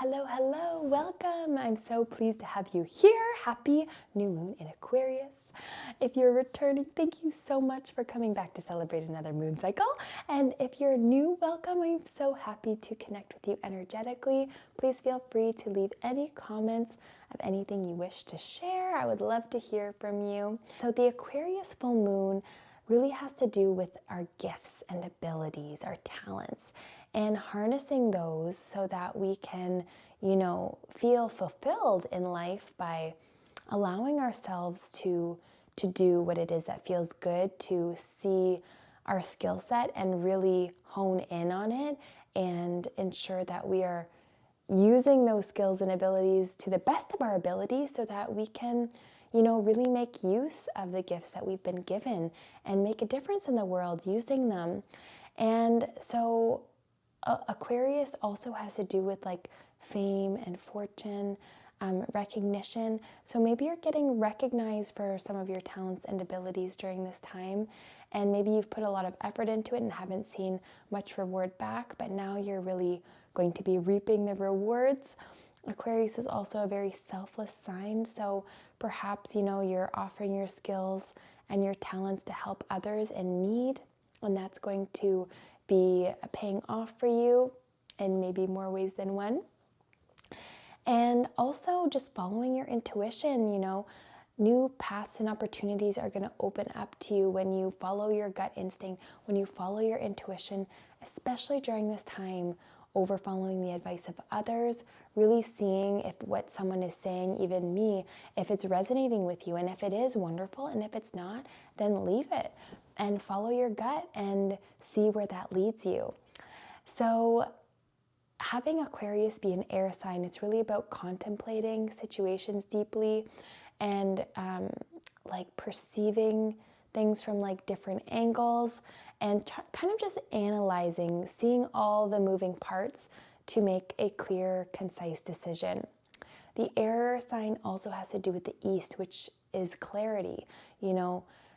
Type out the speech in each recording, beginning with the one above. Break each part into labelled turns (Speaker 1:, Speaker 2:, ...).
Speaker 1: Hello, welcome. I'm so pleased to have you here. Happy new moon in Aquarius. If you're returning, thank you so much for coming back to celebrate another moon cycle. And if you're new, welcome. I'm so happy to connect with you energetically. Please feel free to leave any comments of anything you wish to share. I would love to hear from you. So the Aquarius full moon really has to do with our gifts and abilities, our talents, and harnessing those so that we can, feel fulfilled in life by allowing ourselves to do what it is that feels good, to see our skill set and really hone in on it and ensure that we are using those skills and abilities to the best of our ability so that we can really make use of the gifts that we've been given and make a difference in the world using them. And so Aquarius also has to do with like fame and fortune, recognition. So maybe you're getting recognized for some of your talents and abilities during this time, and maybe you've put a lot of effort into it and haven't seen much reward back, but now you're really going to be reaping the rewards. Aquarius is also a very selfless sign, so perhaps you're offering your skills and your talents to help others in need, and that's going to be paying off for you in maybe more ways than one. And also just following your intuition, new paths and opportunities are going to open up to you when you follow your gut instinct, when you follow your intuition, especially during this time, over following the advice of others, really seeing if what someone is saying, even me, if it's resonating with you. And if it is, wonderful. And if it's not, then leave it and follow your gut and see where that leads you. So having Aquarius be an air sign, it's really about contemplating situations deeply and like perceiving things from like different angles and kind of just analyzing, seeing all the moving parts to make a clear, concise decision. The air sign also has to do with the east, which is clarity,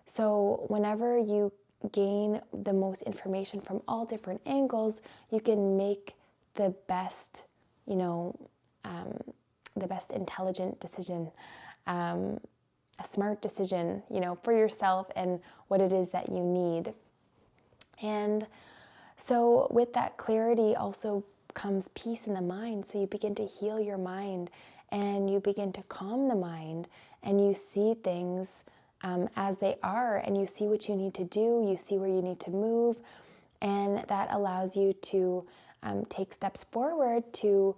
Speaker 1: So whenever you gain the most information from all different angles, you can make the best, the best intelligent decision, a smart decision, for yourself and what it is that you need. And so with that clarity also comes peace in the mind. So you begin to heal your mind and you begin to calm the mind and you see things as they are, and you see what you need to do, you see where you need to move, and that allows you to take steps forward to,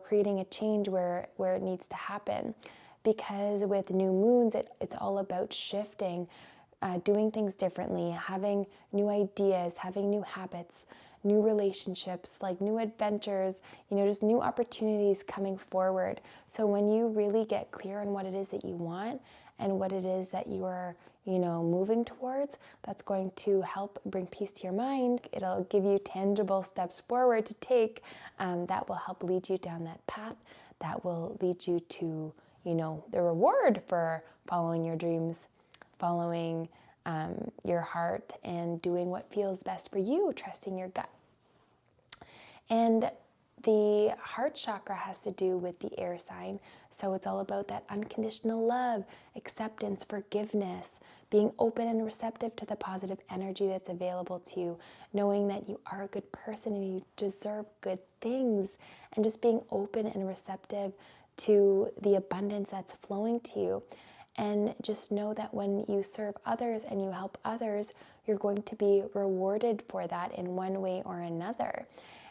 Speaker 1: creating a change where it needs to happen. Because with new moons, it's all about shifting, doing things differently, having new ideas, having new habits, new relationships, like new adventures, just new opportunities coming forward. So when you really get clear on what it is that you want and what it is that you are, moving towards, that's going to help bring peace to your mind. It'll give you tangible steps forward to take that will help lead you down that path, that will lead you to, the reward for following your dreams, following your heart, and doing what feels best for you, trusting your gut. And the heart chakra has to do with the air sign. So it's all about that unconditional love, acceptance, forgiveness, being open and receptive to the positive energy that's available to you, knowing that you are a good person and you deserve good things, and just being open and receptive to the abundance that's flowing to you. And just know that when you serve others and you help others, you're going to be rewarded for that in one way or another.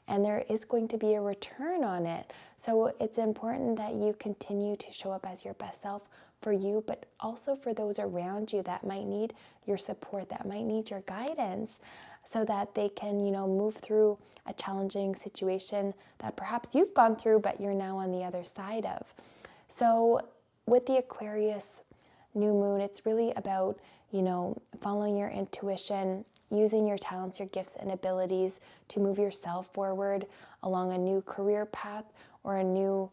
Speaker 1: And there is going to be a return on it. So it's important that you continue to show up as your best self for you, but also for those around you that might need your support, that might need your guidance, so that they can, move through a challenging situation that perhaps you've gone through, but you're now on the other side of. So with the Aquarius new moon, it's really about, following your intuition, using your talents, your gifts and abilities to move yourself forward along a new career path or a new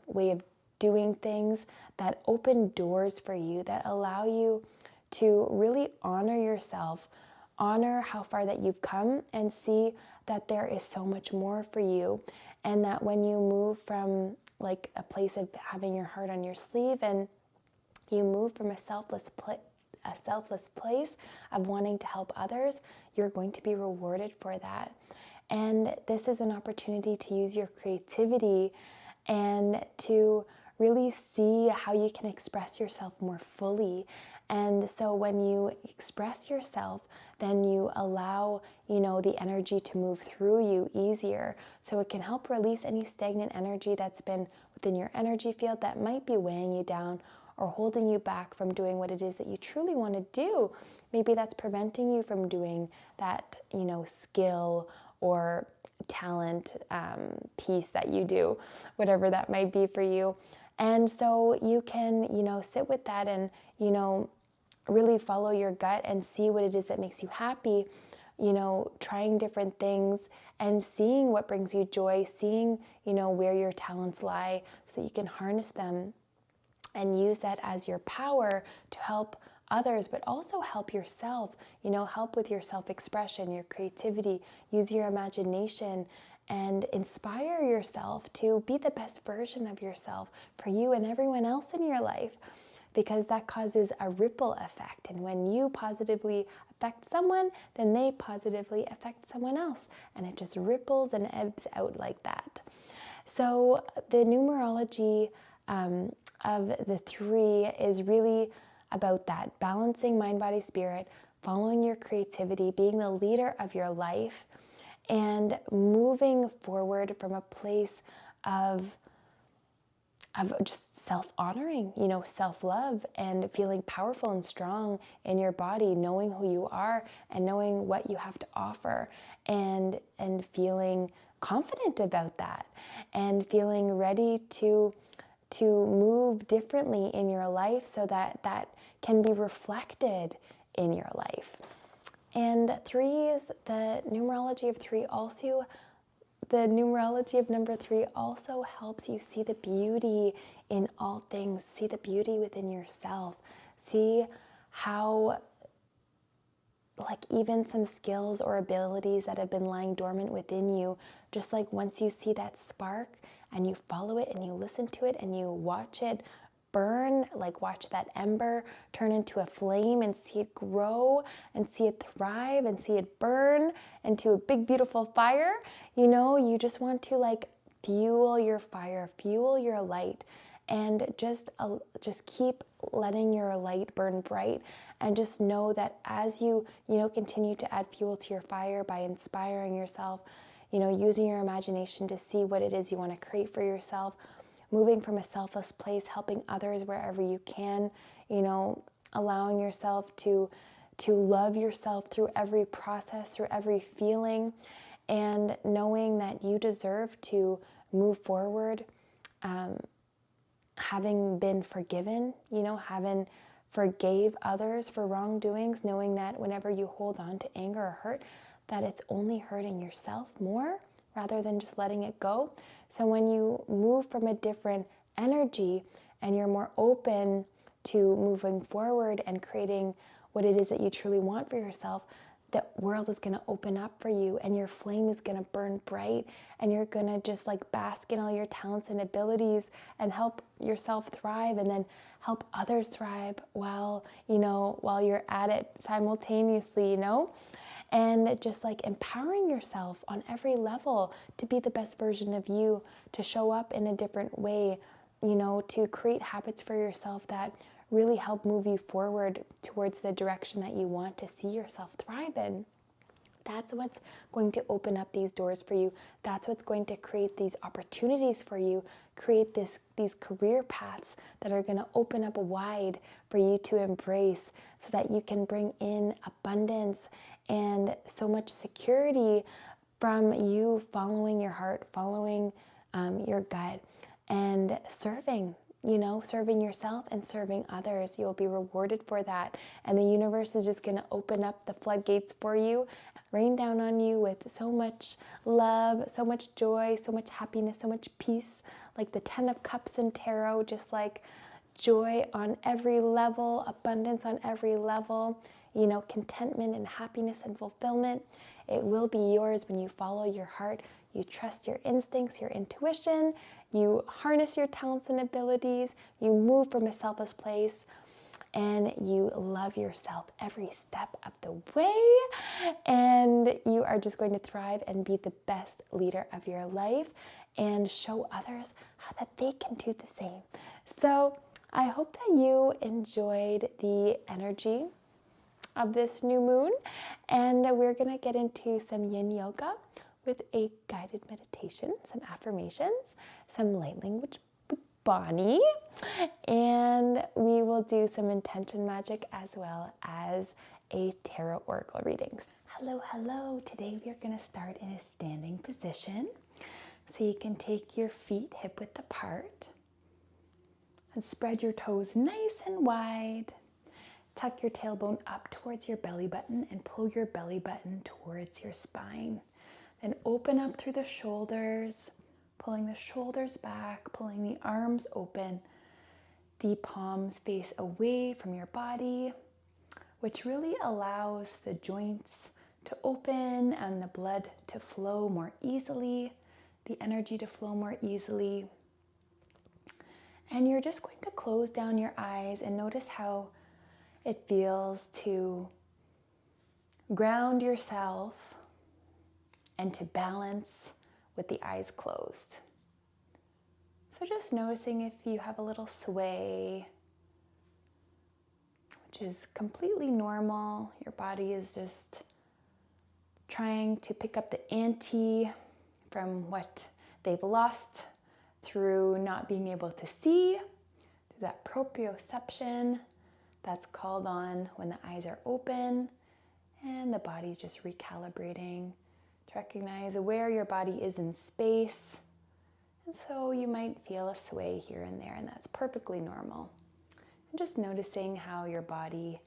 Speaker 1: way of doing things that open doors for you, that allow you to really honor yourself, honor how far that you've come, and see that there is so much more for you. and that when you move from like a place of having your heart on your sleeve, and you move from a selfless place of wanting to help others, you're going to be rewarded for that. And this is an opportunity to use your creativity and to really see how you can express yourself more fully. And so when you express yourself, then you allow, the energy to move through you easier. So it can help release any stagnant energy that's been within your energy field that might be weighing you down or holding you back from doing what it is that you truly want to do. Maybe that's preventing you from doing that, skill or talent piece that you do, whatever that might be for you. And so you can, sit with that and, really follow your gut and see what it is that makes you happy, trying different things and seeing what brings you joy, seeing, where your talents lie so that you can harness them and use that as your power to help others, but also help yourself, help with your self-expression, your creativity, use your imagination, and inspire yourself to be the best version of yourself for you and everyone else in your life, because that causes a ripple effect. And when you positively affect someone, then they positively affect someone else. And it just ripples and ebbs out like that. So the numerology of the 3 is really about that, balancing mind, body, spirit, following your creativity, being the leader of your life, and moving forward from a place of just self-honoring, self-love, and feeling powerful and strong in your body, knowing who you are and knowing what you have to offer, and feeling confident about that, and feeling ready to move differently in your life so that that can be reflected in your life. And 3 is the numerology of 3 also. The numerology of number 3 also helps you see the beauty in all things, see the beauty within yourself, see how, like, even some skills or abilities that have been lying dormant within you, just like once you see that spark and you follow it and you listen to it and you watch it burn, like watch that ember turn into a flame and see it grow and see it thrive and see it burn into a big beautiful fire, you just want to like fuel your fire, fuel your light, and just keep letting your light burn bright, and just know that as you continue to add fuel to your fire by inspiring yourself, using your imagination to see what it is you want to create for yourself, moving from a selfless place, helping others wherever you can, allowing yourself to love yourself through every process, through every feeling, and knowing that you deserve to move forward, having been forgiven, having forgave others for wrongdoings, knowing that whenever you hold on to anger or hurt, that it's only hurting yourself more rather than just letting it go. So when you move from a different energy and you're more open to moving forward and creating what it is that you truly want for yourself, the world is going to open up for you and your flame is going to burn bright, and you're going to just like bask in all your talents and abilities and help yourself thrive, and then help others thrive while you're at it simultaneously, and just like empowering yourself on every level to be the best version of you, to show up in a different way, to create habits for yourself that really help move you forward towards the direction that you want to see yourself thrive in. That's what's going to open up these doors for you. That's what's going to create these opportunities for you, create these career paths that are going to open up wide for you to embrace, so that you can bring in abundance and so much security from you following your heart, following your gut, and serving yourself and serving others. You'll be rewarded for that. And the universe is just going to open up the floodgates for you, rain down on you with so much love, so much joy, so much happiness, so much peace, like the 10 of Cups in tarot, just like joy on every level, abundance on every level, contentment and happiness and fulfillment. It will be yours when you follow your heart, You trust your instincts, your intuition. You harness your talents and abilities. You move from a selfless place. And you love yourself every step of the way. And you are just going to thrive and be the best leader of your life and show others how that they can do the same. So I hope that you enjoyed the energy of this new moon, and we're going to get into some yin yoga with a guided meditation, some affirmations, some light language with Bonnie, and we will do some intention magic as well as a tarot oracle readings. Hello, hello. Today we are going to start in a standing position. So you can take your feet hip width apart and spread your toes nice and wide. Tuck your tailbone up towards your belly button and pull your belly button towards your spine. Then open up through the shoulders, pulling the shoulders back, pulling the arms open. The palms face away from your body, which really allows the joints to open and the blood to flow more easily, the energy to flow more easily. And you're just going to close down your eyes and notice how it feels to ground yourself and to balance with the eyes closed. So just noticing if you have a little sway, which is completely normal. Your body is just trying to pick up the ante from what they've lost through not being able to see, through that proprioception that's called on when the eyes are open and the body's just recalibrating to recognize where your body is in space. And so you might feel a sway here and there, and that's perfectly normal. And just noticing how your body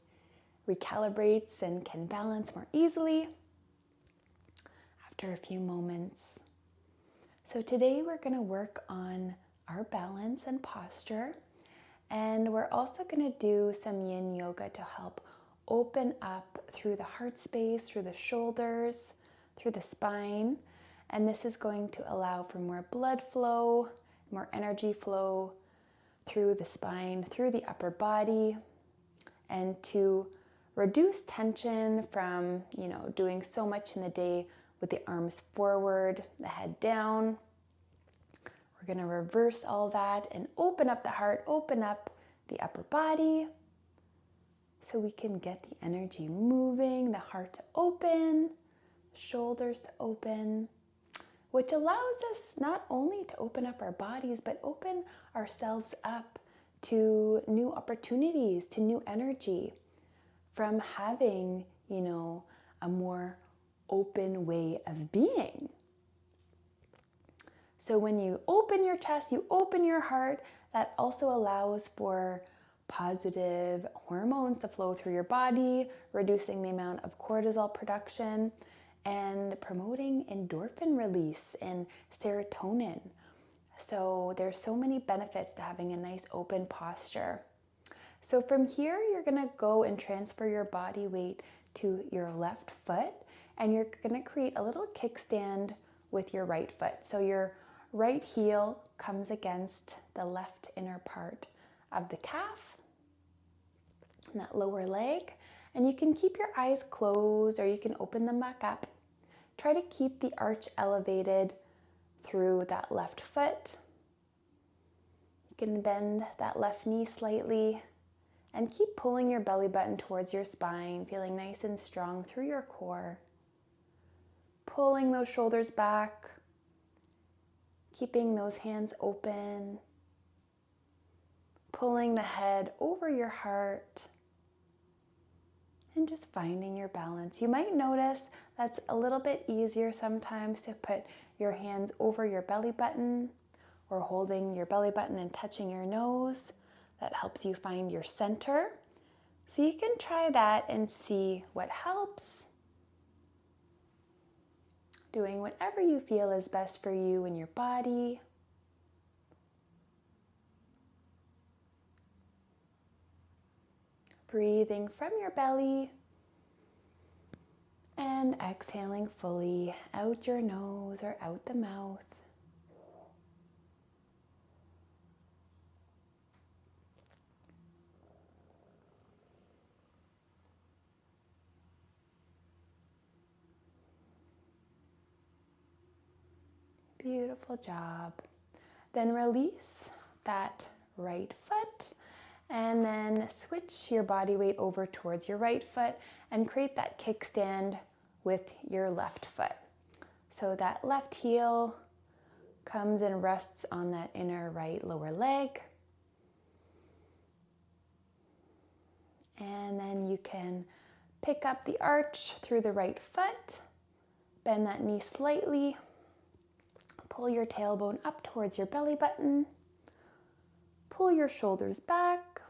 Speaker 1: recalibrates and can balance more easily after a few moments. So today we're going to work on our balance and posture. And we're also going to do some yin yoga to help open up through the heart space, through the shoulders, through the spine. And this is going to allow for more blood flow, more energy flow through the spine, through the upper body, and to reduce tension from, doing so much in the day with the arms forward, the head down. We're going to reverse all that and open up the heart, open up the upper body so we can get the energy moving, the heart to open, shoulders to open, which allows us not only to open up our bodies, but open ourselves up to new opportunities, to new energy from having, a more open way of being. So when you open your chest, you open your heart, that also allows for positive hormones to flow through your body, reducing the amount of cortisol production and promoting endorphin release and serotonin. So there's so many benefits to having a nice open posture. So from here, you're going to go and transfer your body weight to your left foot, and you're going to create a little kickstand with your right foot. So your right heel comes against the left inner part of the calf, and that lower leg, and you can keep your eyes closed or you can open them back up. Try to keep the arch elevated through that left foot. You can bend that left knee slightly and keep pulling your belly button towards your spine, feeling nice and strong through your core. Pulling those shoulders back, keeping those hands open, pulling the head over your heart, and just finding your balance. You might notice that's a little bit easier sometimes to put your hands over your belly button or holding your belly button and touching your nose. That helps you find your center. So you can try that and see what helps. Doing whatever you feel is best for you and your body. Breathing from your belly And exhaling fully out your nose or out the mouth. Beautiful job. Then release that right foot and then switch your body weight over towards your right foot and create that kickstand with your left foot. So that left heel comes and rests on that inner right lower leg. And then you can pick up the arch through the right foot, bend that knee slightly, pull your tailbone up towards your belly button, pull your shoulders back,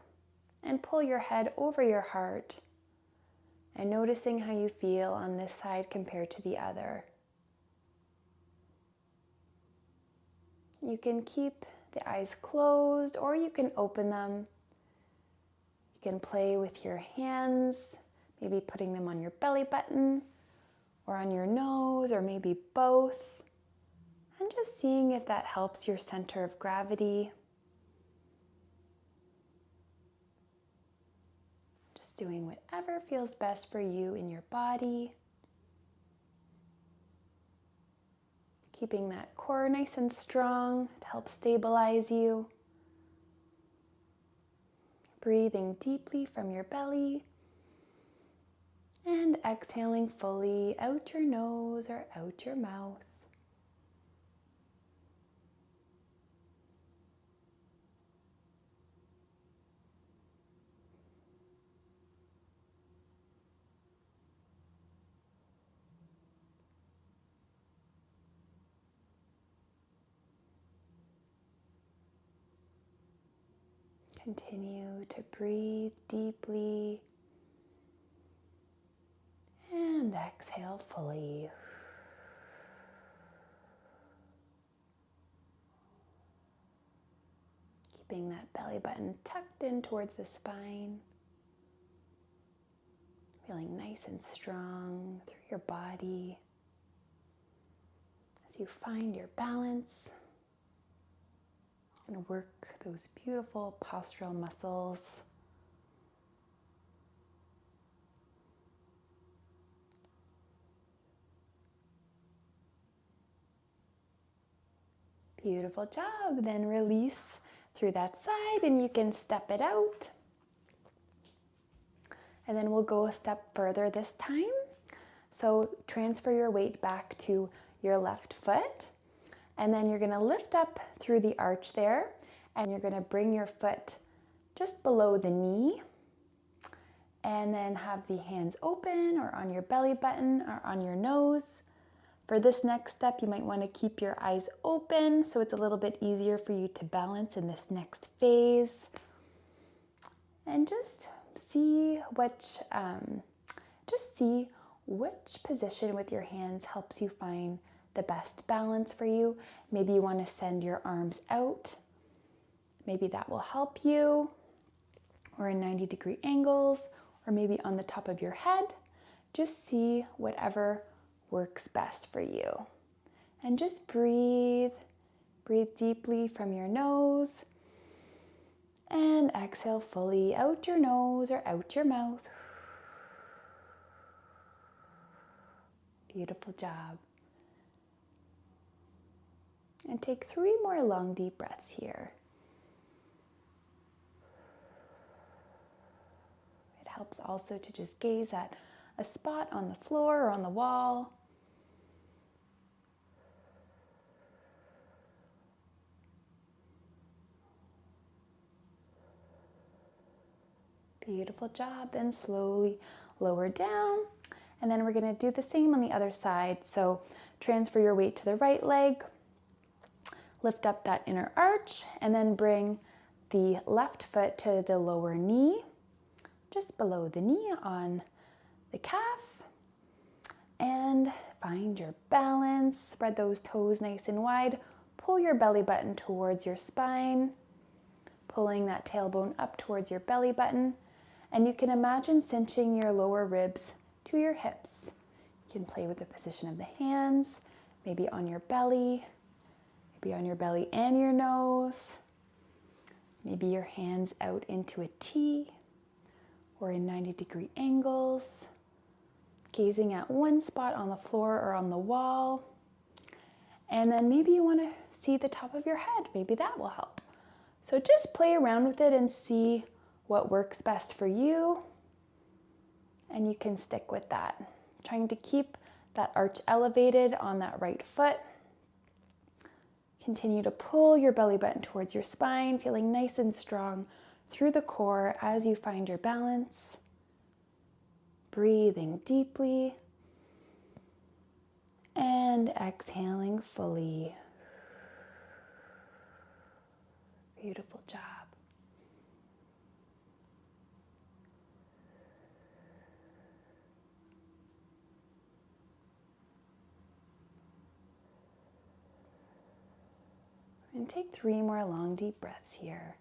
Speaker 1: and pull your head over your heart, and noticing how you feel on this side compared to the other. You can keep the eyes closed or you can open them. You can play with your hands, maybe putting them on your belly button or on your nose or maybe both, and just seeing if that helps your center of gravity. Just doing whatever feels best for you in your body. Keeping that core nice and strong to help stabilize you. Breathing deeply from your belly. And exhaling fully out your nose or out your mouth. Continue to breathe deeply and exhale fully. Keeping that belly button tucked in towards the spine. Feeling nice and strong through your body as you find your balance and work those beautiful postural muscles. Beautiful job. Then release through that side and you can step it out. And then we'll go a step further this time. So transfer your weight back to your left foot. And then you're going to lift up through the arch there. And you're going to bring your foot just below the knee. And then have the hands open or on your belly button or on your nose. For this next step, you might want to keep your eyes open so it's a little bit easier for you to balance in this next phase. And just see which position with your hands helps you find the best balance for you. Maybe you want to send your arms out. Maybe that will help you. Or in 90-degree angles, or maybe on the top of your head. Just see whatever works best for you. And just breathe. Breathe deeply from your nose. And exhale fully out your nose or out your mouth. Beautiful job. And take 3 more long, deep breaths here. It helps also to just gaze at a spot on the floor or on the wall. Beautiful job. Then slowly lower down. And then we're going to do the same on the other side. So transfer your weight to the right leg. Lift up that inner arch. And then bring the left foot to the lower knee. Just below the knee on the calf. And find your balance. Spread those toes nice and wide. Pull your belly button towards your spine. Pulling that tailbone up towards your belly button. And you can imagine cinching your lower ribs to your hips. can play with the position of the hands, maybe on your belly and your nose. Maybe your hands out into a T or in 90-degree angles, gazing at one spot on the floor or on the wall. And then maybe you want to see the top of your head. Maybe that will help. So just play around with it and see what works best for you. And you can stick with that. Trying to keep that arch elevated on that right foot. Continue to pull your belly button towards your spine, feeling nice and strong through the core as you find your balance. Breathing deeply and exhaling fully. Beautiful job. And take 3 more long, deep breaths here.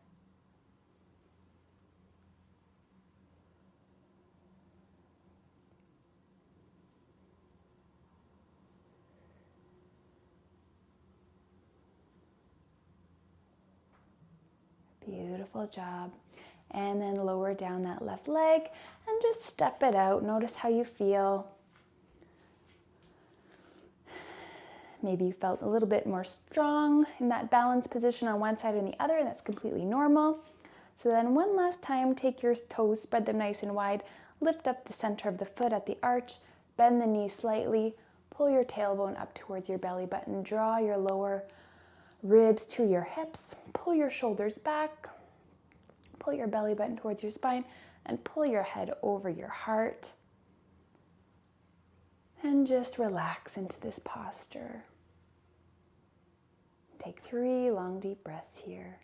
Speaker 1: Beautiful job. And then lower down that left leg and just step it out. Notice how you feel. Maybe you felt a little bit more strong in that balanced position on one side and the other, and that's completely normal. So then one last time, take your toes, spread them nice and wide, lift up the center of the foot at the arch, bend the knees slightly, pull your tailbone up towards your belly button, draw your lower ribs to your hips, pull your shoulders back, pull your belly button towards your spine, and pull your head over your heart. And just relax into this posture. Take 3 long, deep breaths here.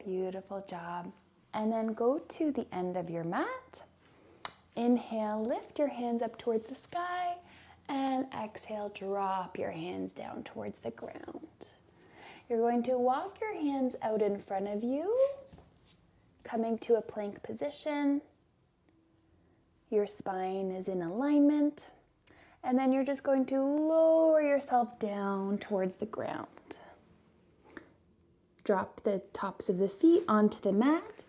Speaker 1: Beautiful job. And then go to the end of your mat. Inhale, lift your hands up towards the sky, and exhale, drop your hands down towards the ground. You're going to walk your hands out in front of you, coming to a plank position. Your spine is in alignment, and then you're just going to lower yourself down towards the ground. Drop the tops of the feet onto the mat.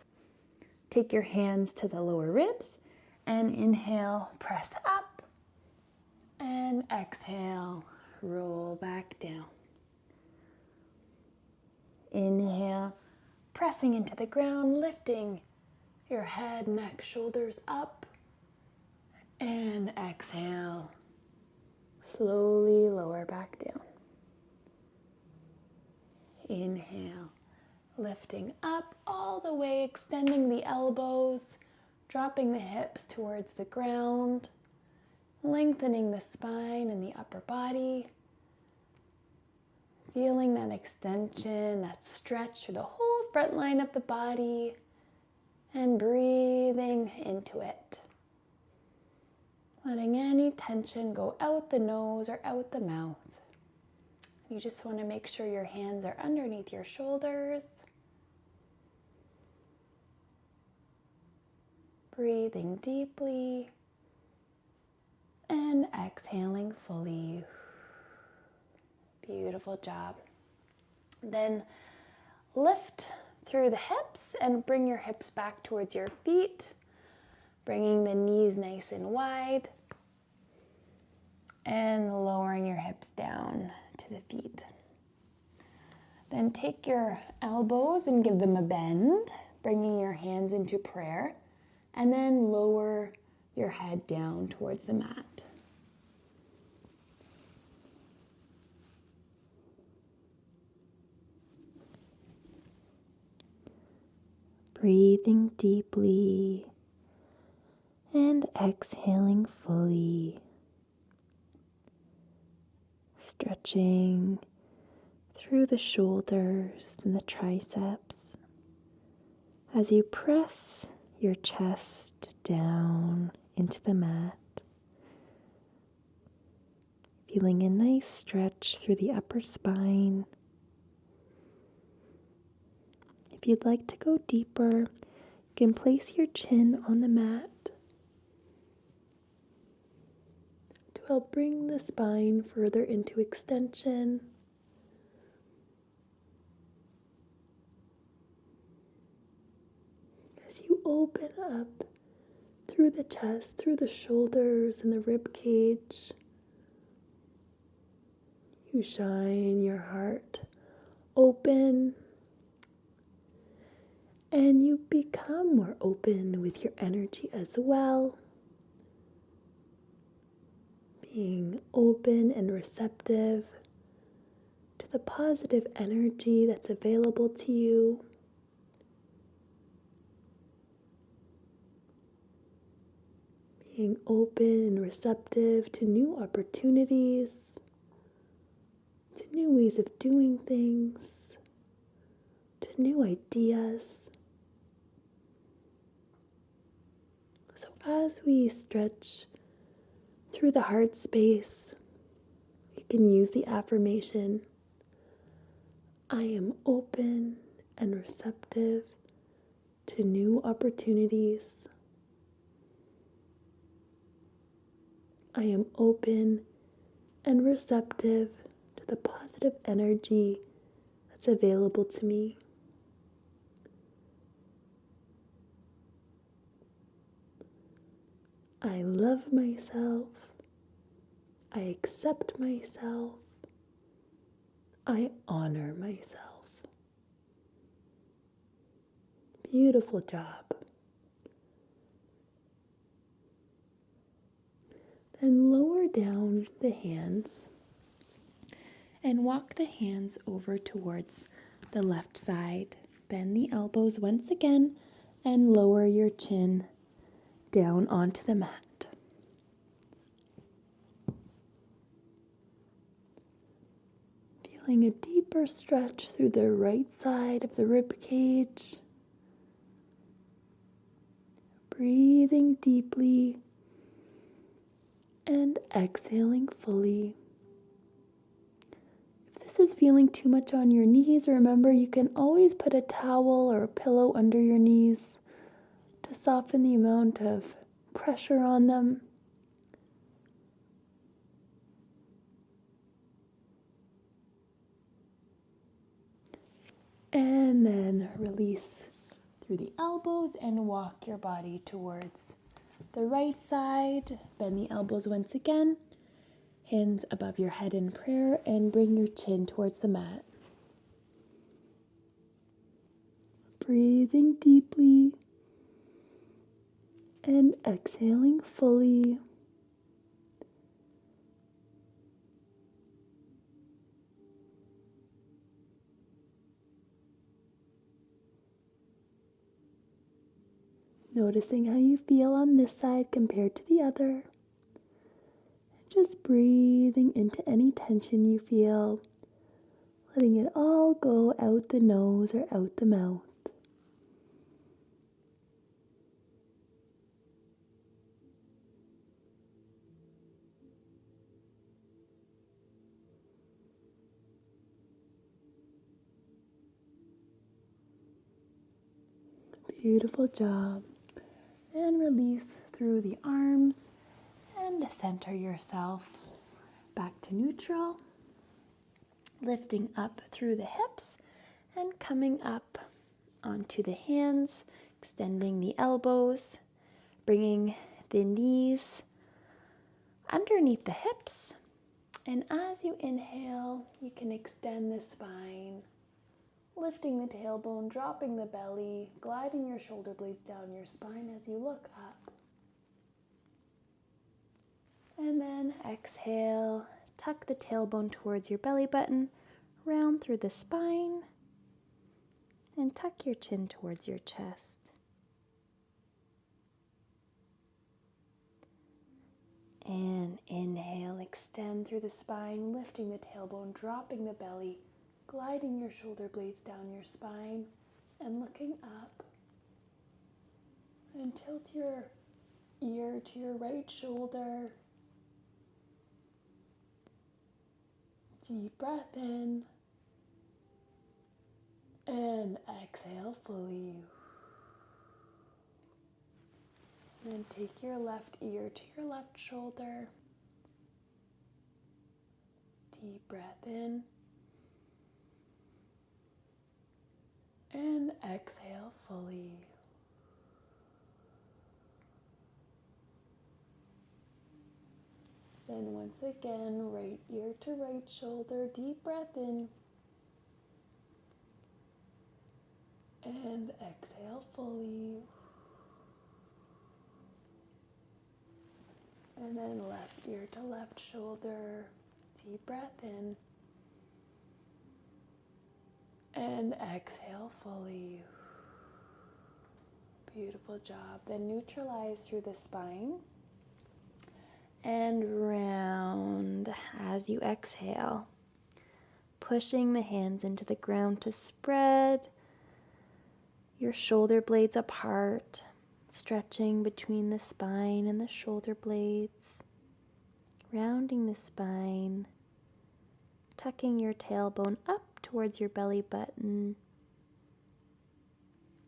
Speaker 1: Take your hands to the lower ribs, and inhale, press up, and exhale, roll back down. Inhale, pressing into the ground, lifting your head, neck, shoulders up, and exhale, slowly lower back down. Inhale, lifting up all the way, extending the elbows, dropping the hips towards the ground, lengthening the spine and the upper body, feeling that extension, that stretch through the whole front line of the body, and breathing into it. Letting any tension go out the nose or out the mouth. You just want to make sure your hands are underneath your shoulders. Breathing deeply and exhaling fully. Beautiful job. Then lift through the hips and bring your hips back towards your feet, bringing the knees nice and wide and lowering your hips down to the feet. Then take your elbows and give them a bend, bringing your hands into prayer, and then lower your head down towards the mat. Breathing deeply and exhaling fully. Stretching through the shoulders and the triceps as you press your chest down into the mat. Feeling a nice stretch through the upper spine. If you'd like to go deeper, you can place your chin on the mat to help bring the spine further into extension. As you open up through the chest, through the shoulders and the rib cage, you shine your heart open, and you become more open with your energy as well. Being open and receptive to the positive energy that's available to you. Being open and receptive to new opportunities, to new ways of doing things, to new ideas. So as we stretch through the heart space, you can use the affirmation, I am open and receptive to new opportunities. I am open and receptive to the positive energy that's available to me. I love myself. I accept myself. I honor myself. Beautiful job. Then lower down the hands and walk the hands over towards the left side. Bend the elbows once again and lower your chin down onto the mat. Feeling a deeper stretch through the right side of the rib cage. Breathing deeply and exhaling fully. If this is feeling too much on your knees, remember you can always put a towel or a pillow under your knees to soften the amount of pressure on them. And then release through the elbows and walk your body towards the right side. Bend the elbows once again. Hands above your head in prayer and bring your chin towards the mat. Breathing deeply and exhaling fully. Noticing how you feel on this side compared to the other. Just breathing into any tension you feel, letting it all go out the nose or out the mouth. Beautiful job. And release through the arms and center yourself back to neutral. Lifting up through the hips and coming up onto the hands, extending the elbows, bringing the knees underneath the hips. And as you inhale, you can extend the spine, lifting the tailbone, dropping the belly, gliding your shoulder blades down your spine as you look up. And then exhale, tuck the tailbone towards your belly button, round through the spine, and tuck your chin towards your chest. And inhale, extend through the spine, lifting the tailbone, dropping the belly, gliding your shoulder blades down your spine, and looking up. And tilt your ear to your right shoulder. Deep breath in. And exhale fully. And then take your left ear to your left shoulder. Deep breath in. And exhale fully. Then once again, right ear to right shoulder, deep breath in. And exhale fully. And then left ear to left shoulder, deep breath in. And exhale fully. Beautiful job. Then neutralize through the spine and round as you exhale. Pushing the hands into the ground to spread your shoulder blades apart, stretching between the spine and the shoulder blades, rounding the spine, tucking your tailbone up towards your belly button,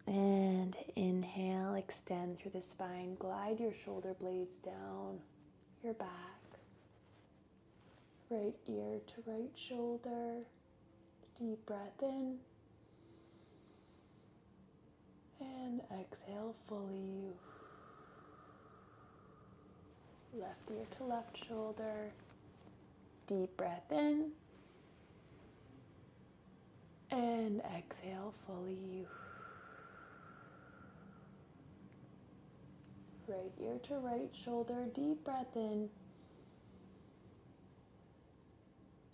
Speaker 1: and inhale, extend through the spine, glide your shoulder blades down your back, right ear to right shoulder, deep breath in, and exhale fully. Left ear to left shoulder, deep breath in, and exhale fully. Right ear to right shoulder, deep breath in,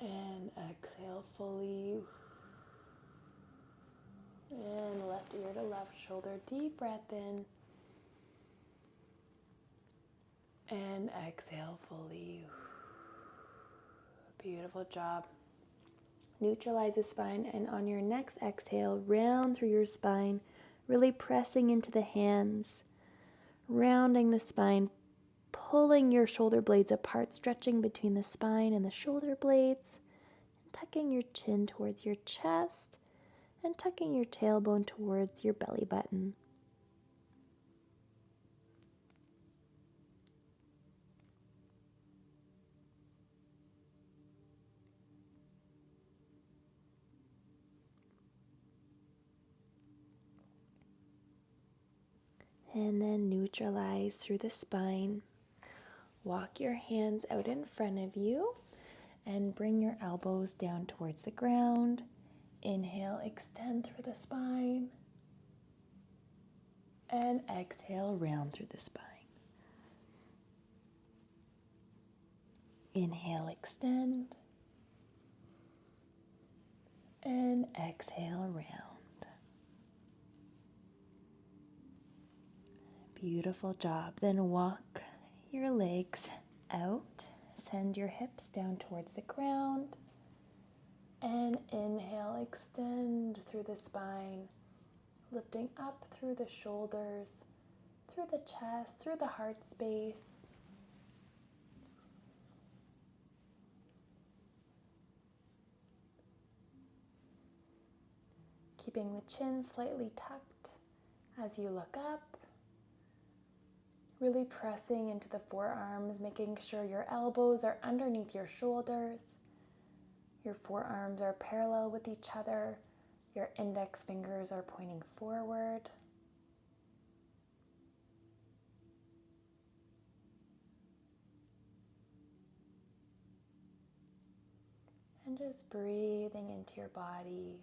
Speaker 1: and exhale fully. And left ear to left shoulder, deep breath in, and exhale fully. Beautiful job. Neutralize the spine, and on your next exhale, round through your spine, really pressing into the hands, rounding the spine, pulling your shoulder blades apart, stretching between the spine and the shoulder blades, and tucking your chin towards your chest, and tucking your tailbone towards your belly button. And then neutralize through the spine. Walk your hands out in front of you and bring your elbows down towards the ground. Inhale, extend through the spine. And exhale, round through the spine. Inhale, extend. And exhale, round. Beautiful job. Then walk your legs out. Send your hips down towards the ground. And inhale, extend through the spine, lifting up through the shoulders, through the chest, through the heart space. Keeping the chin slightly tucked as you look up. Really pressing into the forearms, making sure your elbows are underneath your shoulders. Your forearms are parallel with each other. Your index fingers are pointing forward. And just breathing into your body.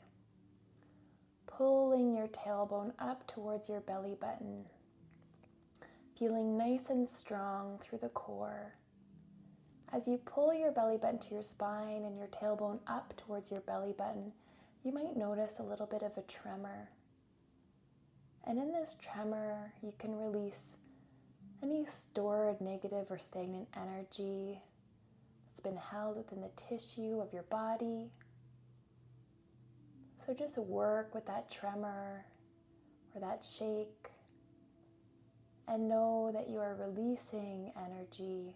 Speaker 1: Pulling your tailbone up towards your belly button. Feeling nice and strong through the core. As you pull your belly button to your spine and your tailbone up towards your belly button, you might notice a little bit of a tremor. And in this tremor, you can release any stored negative or stagnant energy that's been held within the tissue of your body. So just work with that tremor or that shake and know that you are releasing energy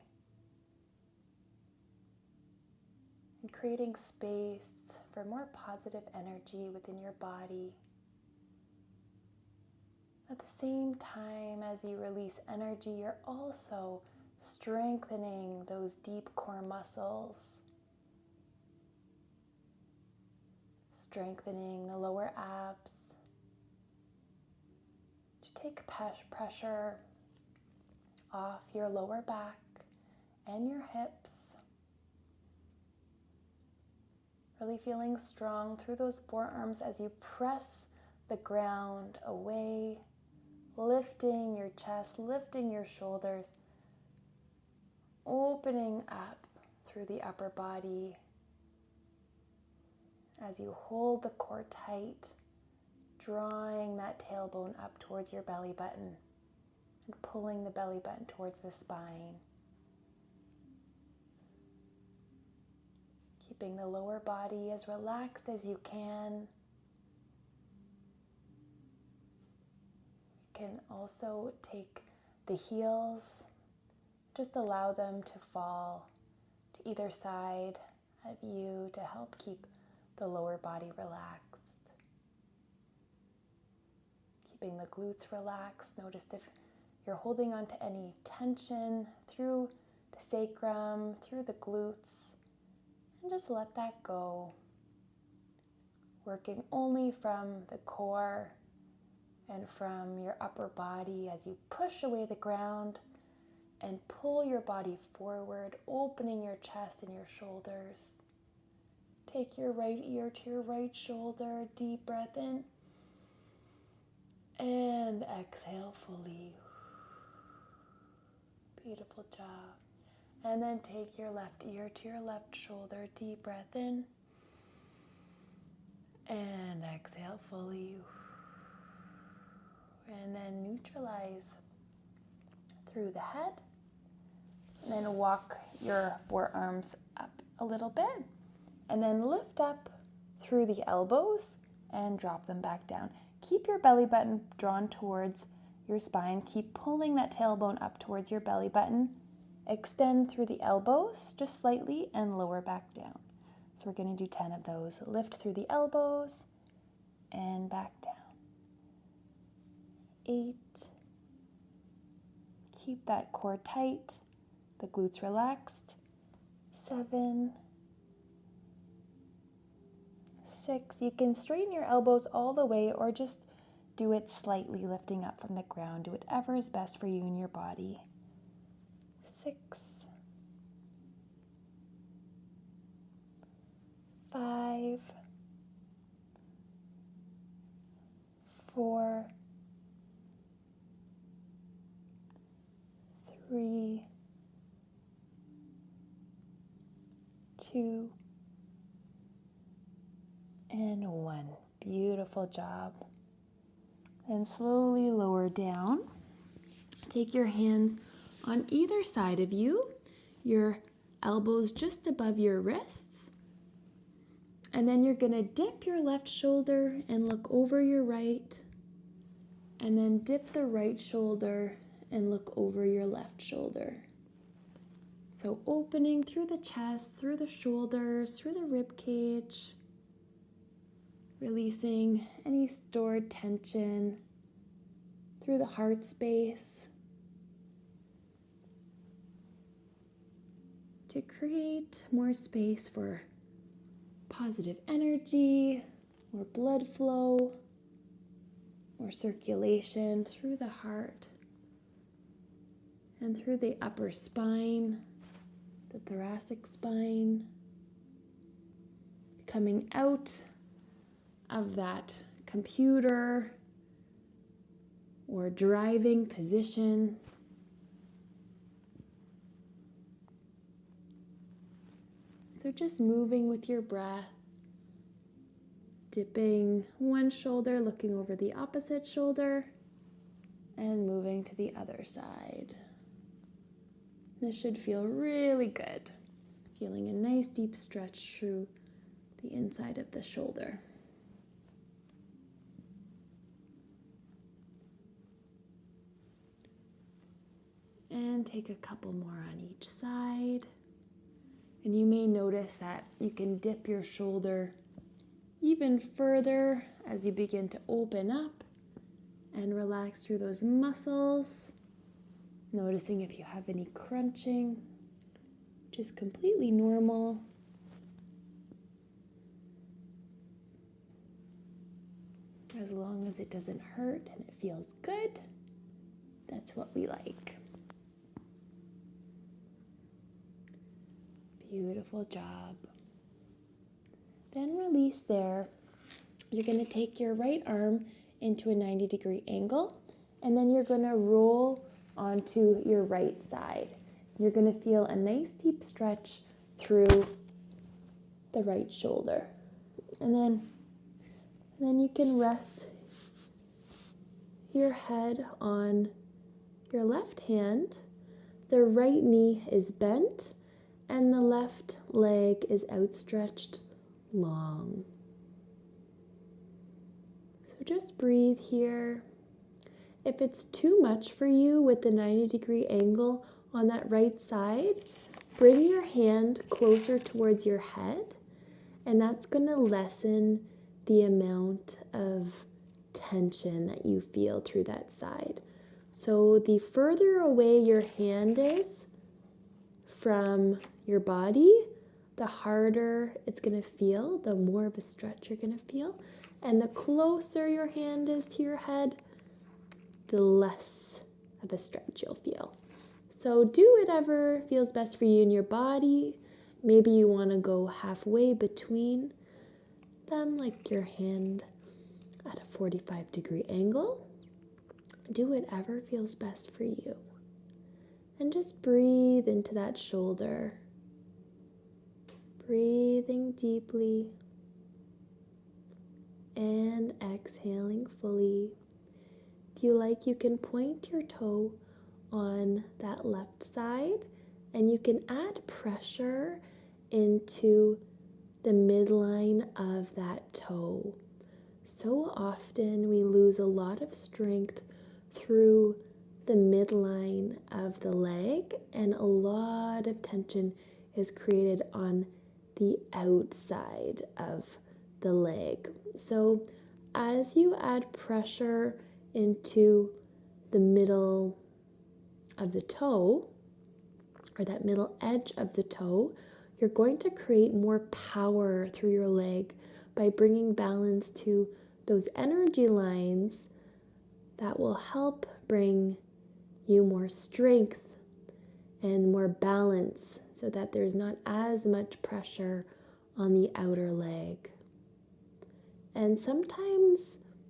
Speaker 1: and creating space for more positive energy within your body. At the same time as you release energy, you're also strengthening those deep core muscles, strengthening the lower abs to take pressure off your lower back and your hips. Really feeling strong through those forearms as you press the ground away, lifting your chest, lifting your shoulders, opening up through the upper body as you hold the core tight, drawing that tailbone up towards your belly button and pulling the belly button towards the spine. Keeping the lower body as relaxed as you can. You can also take the heels, just allow them to fall to either side of you to help keep the lower body relaxed. Keeping the glutes relaxed. Notice if you're holding on to any tension through the sacrum, through the glutes, and just let that go. Working only from the core and from your upper body as you push away the ground and pull your body forward, opening your chest and your shoulders. Take your right ear to your right shoulder, deep breath in, and exhale fully. Beautiful job. And then take your left ear to your left shoulder, deep breath in, and exhale fully. And then neutralize through the head. And then walk your forearms up a little bit. And then lift up through the elbows and drop them back down. Keep your belly button drawn towards your spine. Keep pulling that tailbone up towards your belly button. Extend through the elbows just slightly and lower back down. So we're going to do 10 of those. Lift through the elbows and back down. 8. Keep that core tight, the glutes relaxed. 7. 6. You can straighten your elbows all the way or just do it slightly lifting up from the ground. Do whatever is best for you and your body. 6. 5. 4. 3. 2. And 1. Beautiful job. And slowly lower down. Take your hands on either side of you, your elbows just above your wrists. And then you're going to dip your left shoulder and look over your right. And then dip the right shoulder and look over your left shoulder. So opening through the chest, through the shoulders, through the rib cage. Releasing any stored tension through the heart space to create more space for positive energy, more blood flow, more circulation through the heart and through the upper spine, the thoracic spine, coming out of that computer or driving position. So just moving with your breath, dipping one shoulder, looking over the opposite shoulder, and moving to the other side. This should feel really good. Feeling a nice deep stretch through the inside of the shoulder. And take a couple more on each side. And you may notice that you can dip your shoulder even further as you begin to open up and relax through those muscles. Noticing if you have any crunching, which is completely normal. As long as it doesn't hurt and it feels good, that's what we like. Beautiful job. Then release there. You're going to take your right arm into a 90-degree angle, and then you're going to roll onto your right side. You're going to feel a nice deep stretch through the right shoulder. And then you can rest your head on your left hand. The right knee is bent and the left leg is outstretched long. So just breathe here. If it's too much for you with the 90-degree angle on that right side, bring your hand closer towards your head, and that's going to lessen the amount of tension that you feel through that side. So the further away your hand is from your body, the harder it's going to feel, the more of a stretch you're going to feel. And the closer your hand is to your head, the less of a stretch you'll feel. So do whatever feels best for you in your body. Maybe you want to go halfway between them, like your hand at a 45-degree angle. Do whatever feels best for you. And just breathe into that shoulder. Breathing deeply and exhaling fully. If you like, you can point your toe on that left side, and you can add pressure into the midline of that toe. So often we lose a lot of strength through the midline of the leg, and a lot of tension is created on the outside of the leg. So as you add pressure into the middle of the toe, or that middle edge of the toe, you're going to create more power through your leg by bringing balance to those energy lines that will help bring you more strength and more balance, so that there's not as much pressure on the outer leg. And sometimes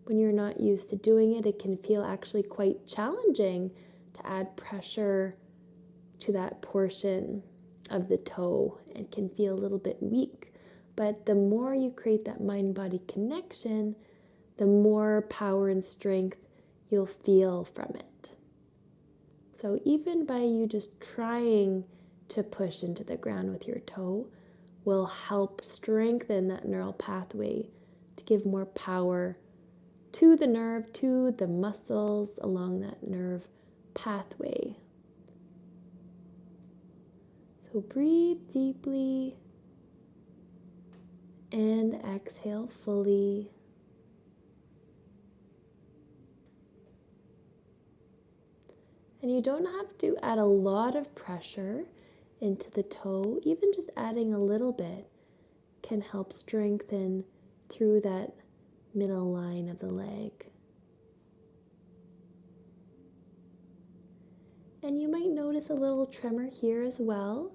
Speaker 1: when you're not used to doing it, it can feel actually quite challenging to add pressure to that portion of the toe. It can feel a little bit weak. But the more you create that mind-body connection, the more power and strength you'll feel from it. So even by you just trying to push into the ground with your toe will help strengthen that neural pathway to give more power to the nerve, to the muscles along that nerve pathway. So breathe deeply and exhale fully. And you don't have to add a lot of pressure into the toe. Even just adding a little bit can help strengthen through that middle line of the leg. And you might notice a little tremor here as well,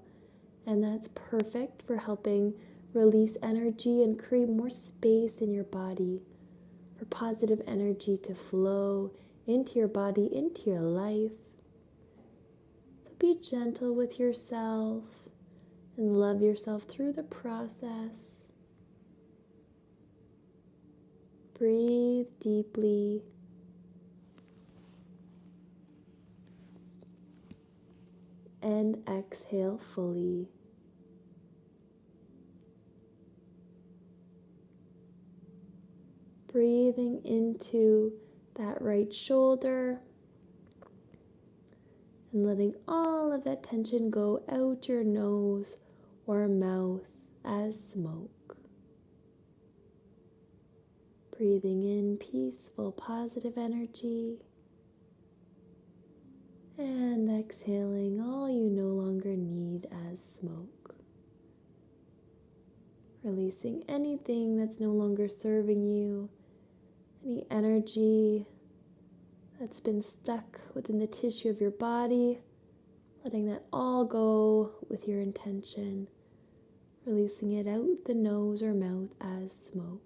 Speaker 1: and that's perfect for helping release energy and create more space in your body for positive energy to flow into your body, into your life. So be gentle with yourself and love yourself through the process. Breathe deeply. And exhale fully. Breathing into that right shoulder and letting all of that tension go out your nose or mouth as smoke. Breathing in peaceful, positive energy. And exhaling all you no longer need as smoke. Releasing anything that's no longer serving you, any energy that's been stuck within the tissue of your body, letting that all go with your intention, releasing it out the nose or mouth as smoke.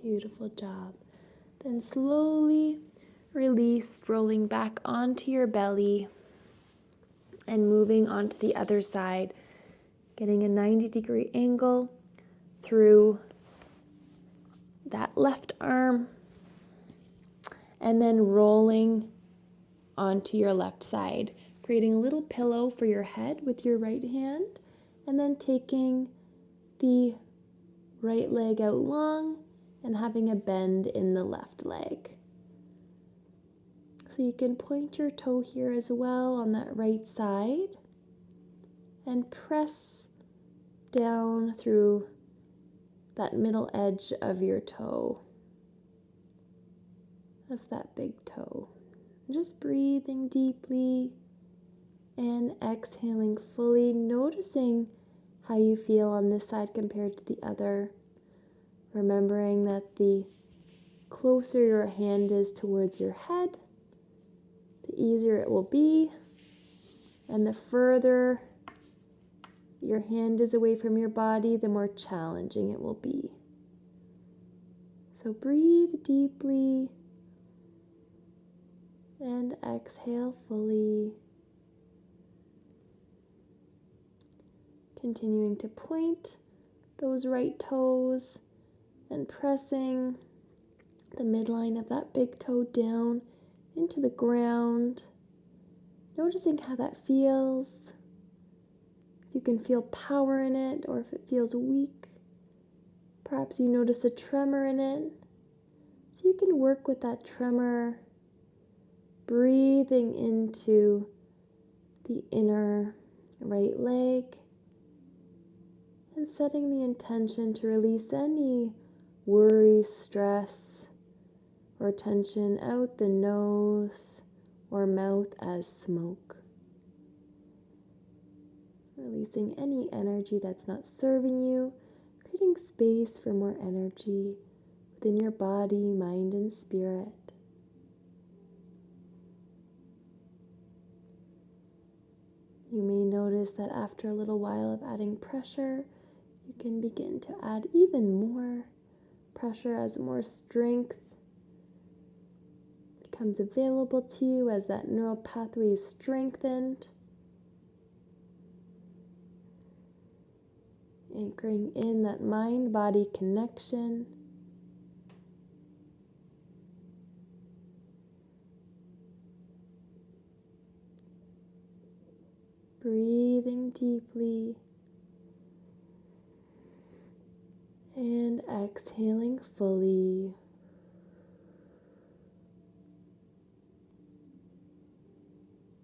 Speaker 1: Beautiful job. Then slowly release, rolling back onto your belly and moving onto the other side, getting a 90-degree angle through that left arm and then rolling onto your left side, creating a little pillow for your head with your right hand and then taking the right leg out long and having a bend in the left leg. So you can point your toe here as well on that right side and press down through that middle edge of your toe, of that big toe. Just breathing deeply and exhaling fully, noticing how you feel on this side compared to the other. Remembering that the closer your hand is towards your head, the easier it will be, and the further your hand is away from your body, the more challenging it will be. So breathe deeply and exhale fully. Continuing to point those right toes and pressing the midline of that big toe down into the ground. Noticing how that feels. If you can feel power in it or if it feels weak. Perhaps you notice a tremor in it. So you can work with that tremor, breathing into the inner right leg and setting the intention to release any worry, stress, or tension out the nose or mouth as smoke. Releasing any energy that's not serving you, creating space for more energy within your body, mind, and spirit. You may notice that after a little while of adding pressure, you can begin to add even more pressure as more strength becomes available to you as that neural pathway is strengthened. Anchoring in that mind-body connection. Breathing deeply. And exhaling fully.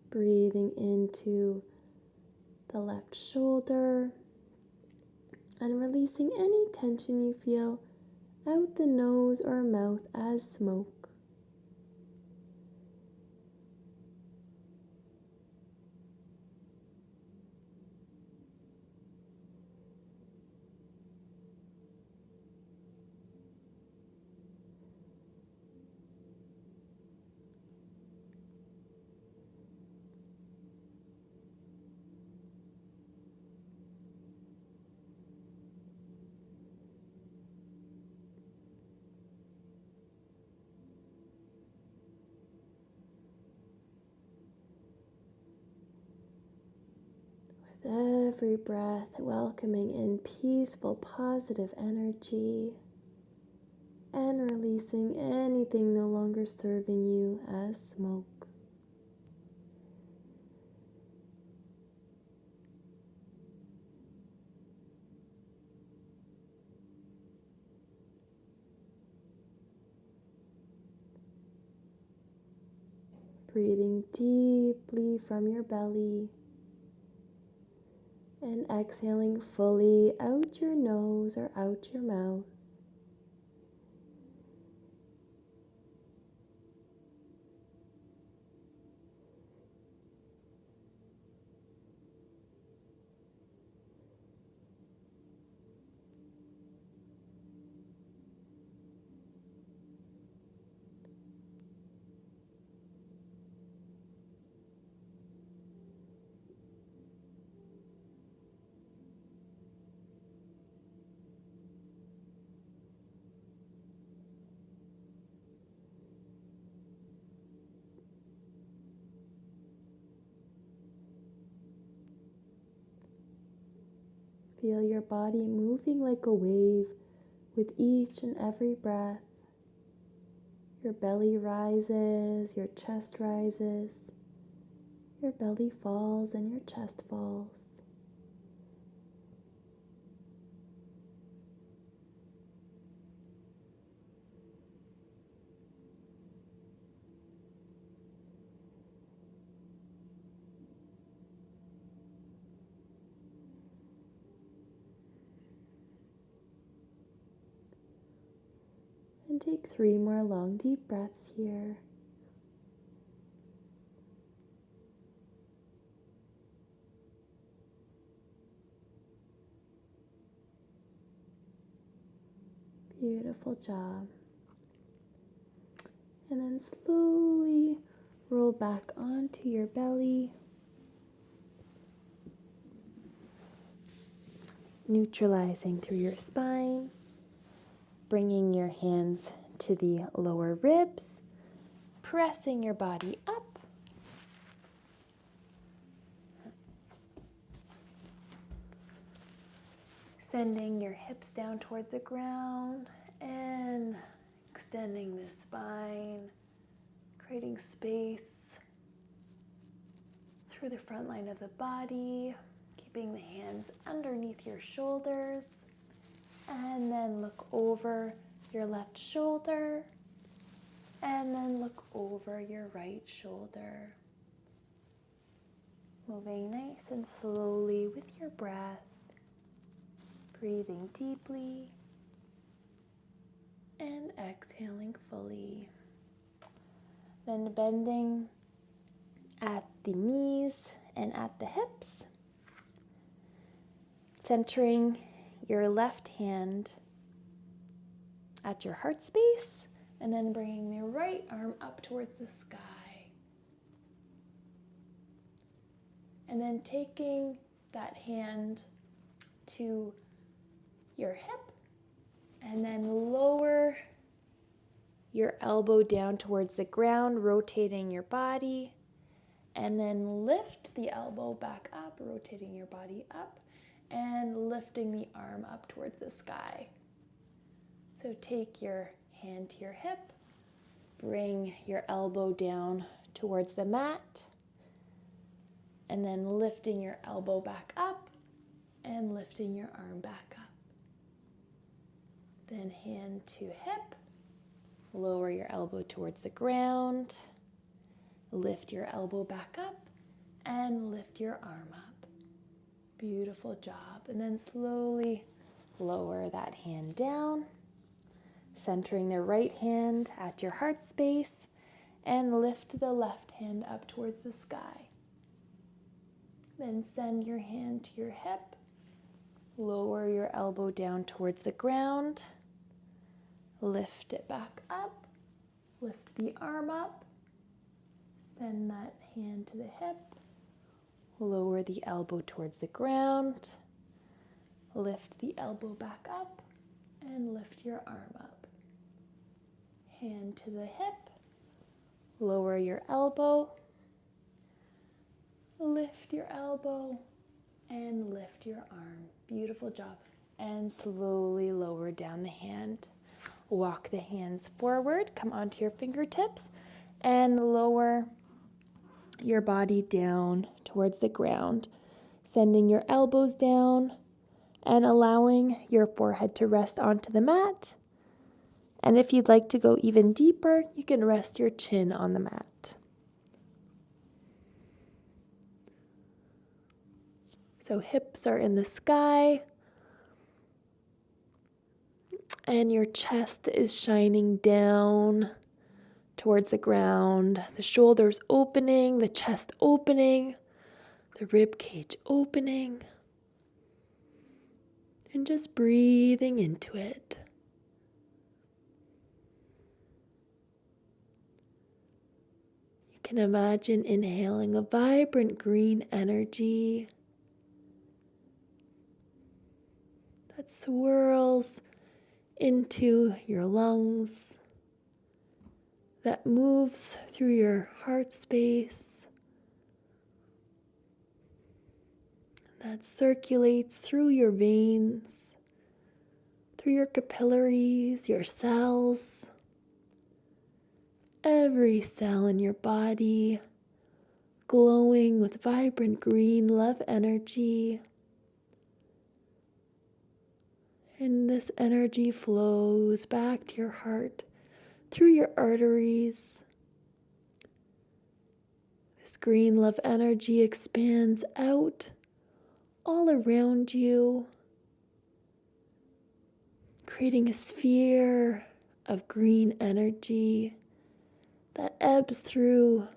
Speaker 1: Breathing into the left shoulder and releasing any tension you feel out the nose or mouth as smoke. With every breath, welcoming in peaceful, positive energy and releasing anything no longer serving you as smoke. Breathing deeply from your belly and exhaling fully out your nose or out your mouth. Feel your body moving like a wave with each and every breath. Your belly rises, your chest rises, your belly falls and your chest falls. And take 3 more long, deep breaths here. Beautiful job. And then slowly roll back onto your belly, neutralizing through your spine, bringing your hands to the lower ribs, pressing your body up. Sending your hips down towards the ground and extending the spine, creating space through the front line of the body, keeping the hands underneath your shoulders, and then look over your left shoulder, and then look over your right shoulder. Moving nice and slowly with your breath, breathing deeply and exhaling fully. Then bending at the knees and at the hips, centering your left hand at your heart space, and then bringing the right arm up towards the sky. And then taking that hand to your hip, and then lower your elbow down towards the ground, rotating your body, and then lift the elbow back up, rotating your body up, and lifting the arm up towards the sky. So take your hand to your hip, bring your elbow down towards the mat, and then lifting your elbow back up and lifting your arm back up. Then hand to hip, lower your elbow towards the ground, lift your elbow back up, and lift your arm up. Beautiful job. And then slowly lower that hand down, centering the right hand at your heart space, and lift the left hand up towards the sky. Then send your hand to your hip, lower your elbow down towards the ground, lift it back up, lift the arm up, send that hand to the hip, lower the elbow towards the ground, lift the elbow back up, and lift your arm up. Hand to the hip, lower your elbow, lift your elbow, and lift your arm. Beautiful job. And slowly lower down the hand. Walk the hands forward, come onto your fingertips, and lower your body down towards the ground, sending your elbows down and allowing your forehead to rest onto the mat. And if you'd like to go even deeper, you can rest your chin on the mat. So hips are in the sky, and your chest is shining down towards the ground. The shoulders opening, the chest opening, the rib cage opening, and just breathing into it. You can imagine inhaling a vibrant green energy that swirls into your lungs, that moves through your heart space, that circulates through your veins, through your capillaries, your cells, every cell in your body glowing with vibrant green love energy. And this energy flows back to your heart through your arteries. This green love energy expands out all around you, creating a sphere of green energy that ebbs through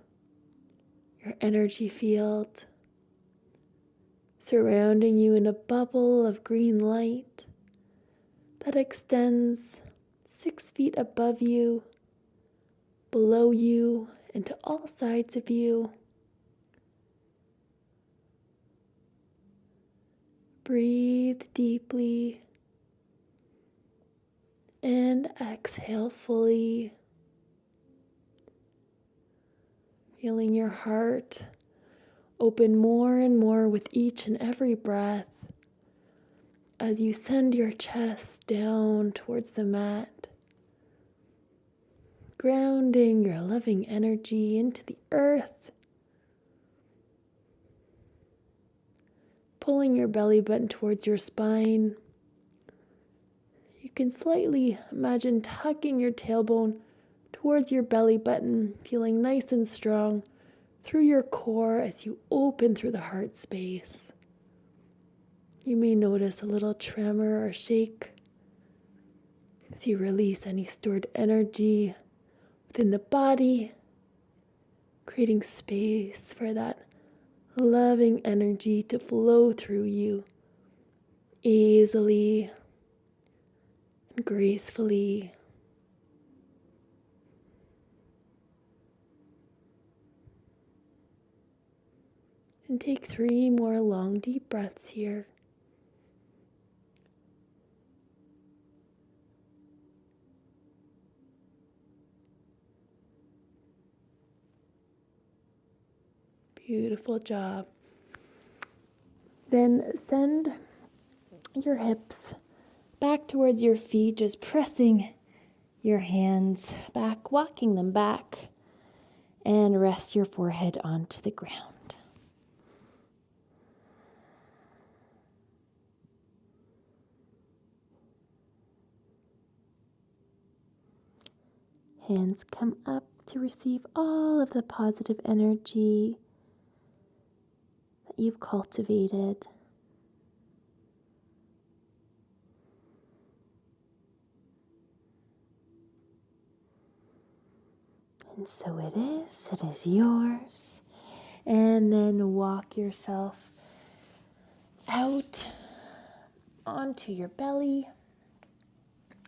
Speaker 1: your energy field, surrounding you in a bubble of green light that extends 6 feet above you, below you, and to all sides of you. Breathe deeply and exhale fully, feeling your heart open more and more with each and every breath as you send your chest down towards the mat, grounding your loving energy into the earth, pulling your belly button towards your spine. You can slightly imagine tucking your tailbone towards your belly button, feeling nice and strong through your core as you open through the heart space. You may notice a little tremor or shake as you release any stored energy within the body, creating space for that loving energy to flow through you easily and gracefully. And take 3 more long, deep breaths here. Beautiful job. Then send your hips back towards your feet, just pressing your hands back, walking them back, and rest your forehead onto the ground. Hands come up to receive all of the positive energy that you've cultivated. And so it is yours. And then walk yourself out onto your belly,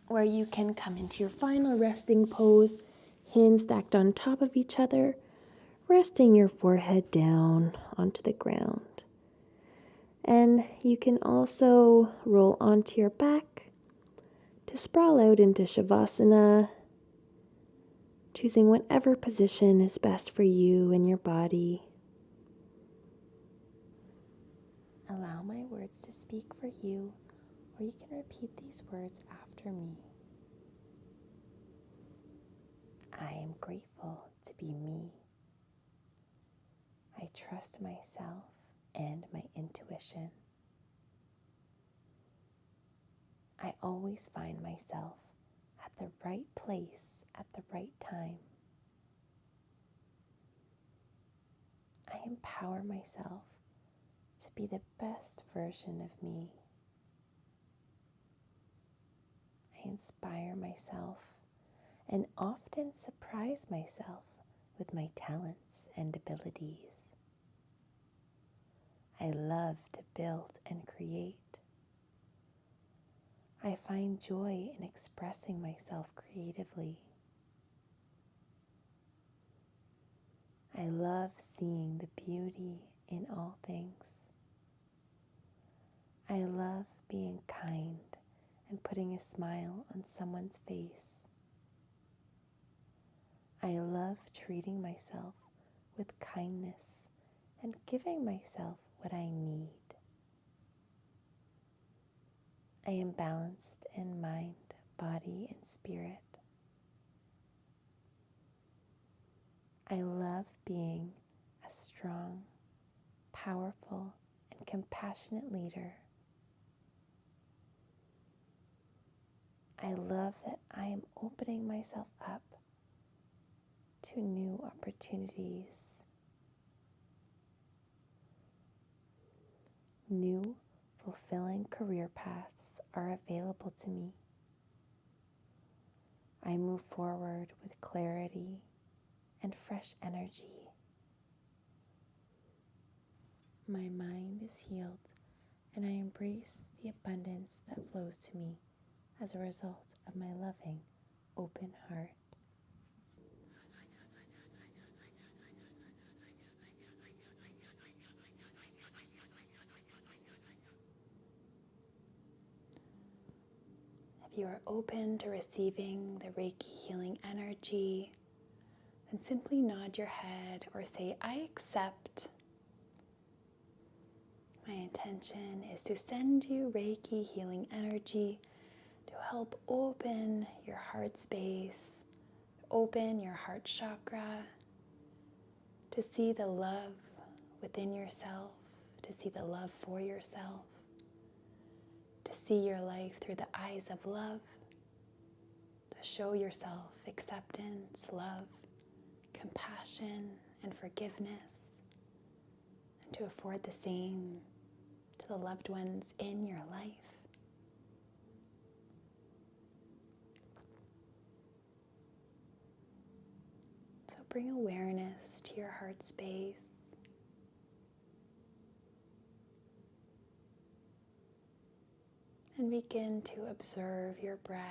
Speaker 1: where you can come into your final resting pose, hands stacked on top of each other, resting your forehead down onto the ground. And you can also roll onto your back to sprawl out into Shavasana, choosing whatever position is best for you and your body. Allow my words to speak for you, or you can repeat these words after me. I am grateful to be me. I trust myself and my intuition. I always find myself at the right place at the right time. I empower myself
Speaker 2: to be the best version of me. I inspire myself and often surprise myself with my talents and abilities. I love to build and create. I find joy in expressing myself creatively. I love seeing the beauty in all things. I love being kind and putting a smile on someone's face. I love treating myself with kindness and giving myself what I need. I am balanced in mind, body, and spirit. I love being a strong, powerful, and compassionate leader. I love that I am opening myself up to new opportunities. New, fulfilling career paths are available to me. I move forward with clarity and fresh energy. My mind is healed, and I embrace the abundance that flows to me as a result of my loving, open heart.
Speaker 1: If you are open to receiving the Reiki healing energy, then simply nod your head or say, I accept. My intention is to send you Reiki healing energy to help open your heart space, open your heart chakra, to see the love within yourself, to see the love for yourself, to see your life through the eyes of love, to show yourself acceptance, love, compassion, and forgiveness, and to afford the same to the loved ones in your life. So bring awareness to your heart space. And begin to observe your breath.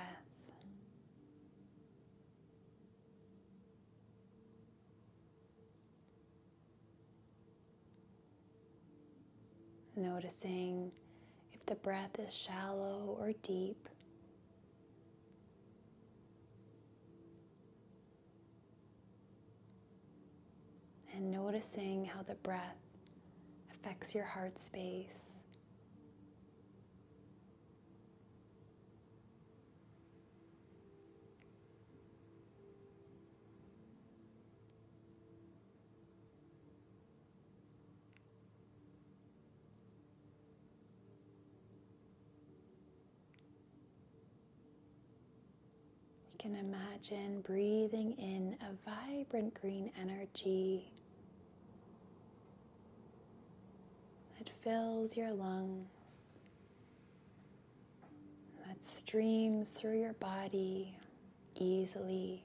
Speaker 1: Noticing if the breath is shallow or deep. And noticing how the breath affects your heart space. You can imagine breathing in a vibrant green energy that fills your lungs, that streams through your body easily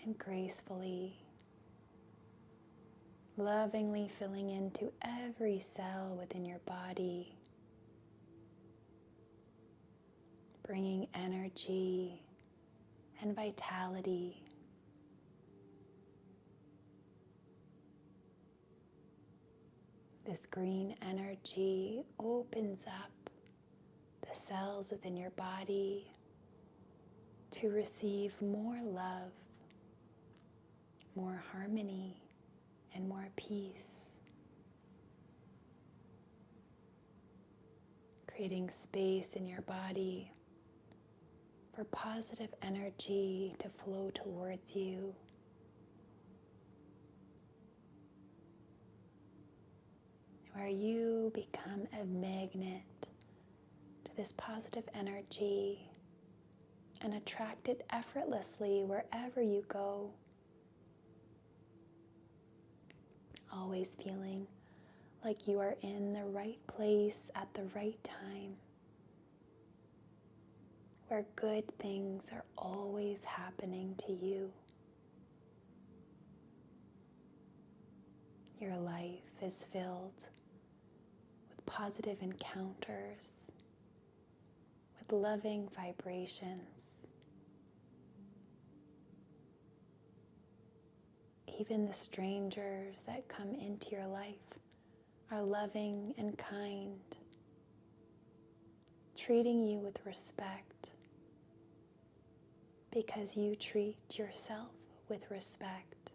Speaker 1: and gracefully, lovingly filling into every cell within your body, bringing energy and vitality. This green energy opens up the cells within your body to receive more love, more harmony, and more peace, creating space in your body for positive energy to flow towards you. Where you become a magnet to this positive energy and attract it effortlessly wherever you go. Always feeling like you are in the right place at the right time, where good things are always happening to you. Your life is filled with positive encounters, with loving vibrations. Even the strangers that come into your life are loving and kind, treating you with respect because you treat yourself with respect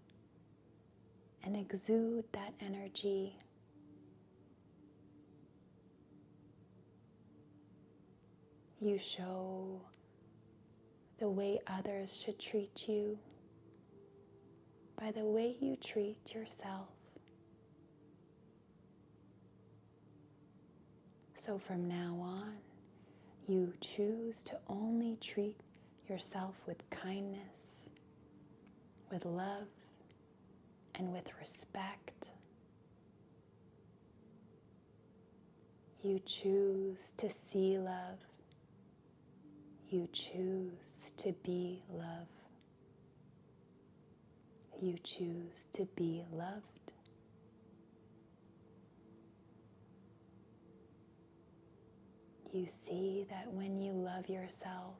Speaker 1: and exude that energy. You show the way others should treat you by the way you treat yourself. So from now on, you choose to only treat yourself with kindness, with love, and with respect. You choose to see love. You choose to be love. You choose to be loved. You see that when you love yourself,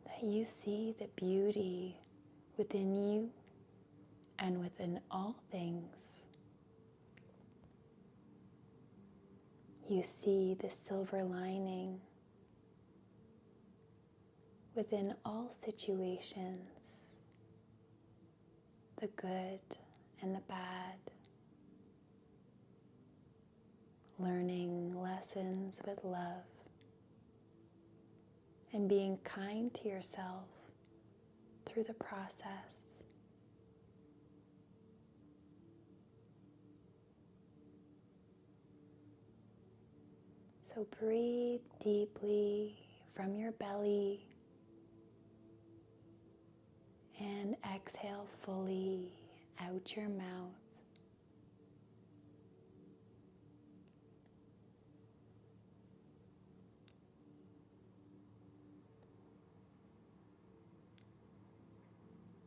Speaker 1: that you see the beauty within you and within all things. You see the silver lining within all situations, the good and the bad. Learning lessons with love and being kind to yourself through the process. So breathe deeply from your belly and exhale fully out your mouth.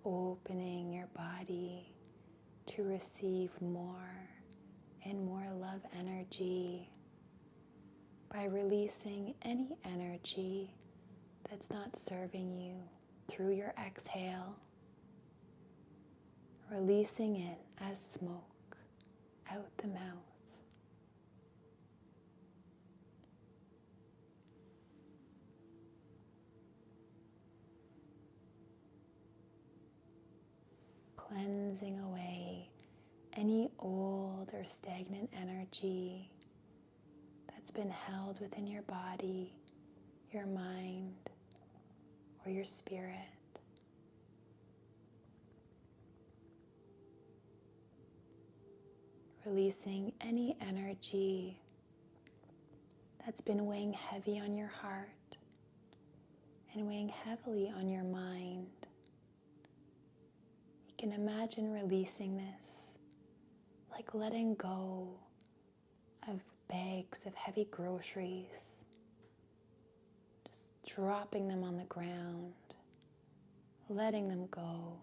Speaker 1: Opening your body to receive more and more love energy by releasing any energy that's not serving you through your exhale, releasing it as smoke out the mouth. Cleansing away any old or stagnant energy that's been held within your body, your mind, or your spirit. Releasing any energy that's been weighing heavy on your heart and weighing heavily on your mind. You can imagine releasing this like letting go of bags of heavy groceries, just dropping them on the ground, letting them go,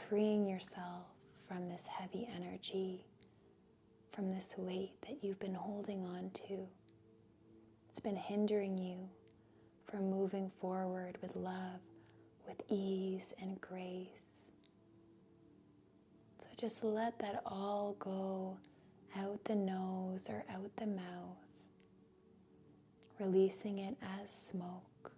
Speaker 1: freeing yourself from this heavy energy, from this weight that you've been holding on to. It's been hindering you from moving forward with love, with ease and grace. So just let that all go out the nose or out the mouth, releasing it as smoke.